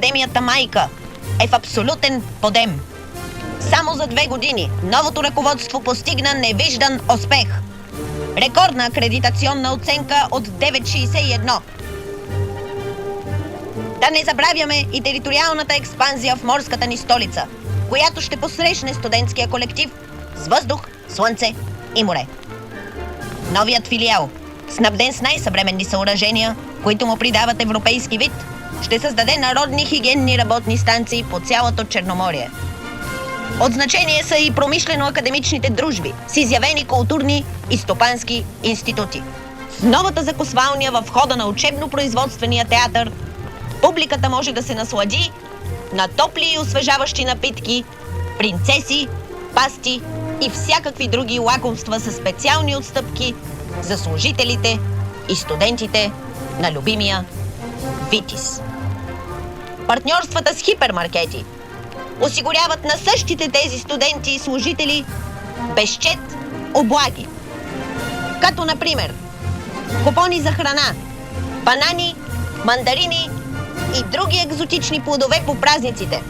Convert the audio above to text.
Академията майка е в абсолютен подем. Само за 2 години новото ръководство постигна невиждан успех. Рекордна акредитационна оценка от 9,61. Да не забравяме и териториалната експанзия в морската ни столица, която ще посрещне студентския колектив с въздух, слънце и море. Новият филиал, снабден с най-съвременни съоръжения, които му придават европейски вид, ще създаде народни хигиенни работни станции по цялото Черноморие. От значение са и промишлено-академичните дружби с изявени културни и стопански институти. В новата закусвалня в входа на учебно-производствения театър публиката може да се наслади на топли и освежаващи напитки, принцеси, пасти и всякакви други лакомства със специални отстъпки за служителите и студентите на любимия Витис. Партньорствата с хипермаркети осигуряват на същите тези студенти и служители безчет облаги. Като, например, купони за храна, банани, мандарини и други екзотични плодове по празниците.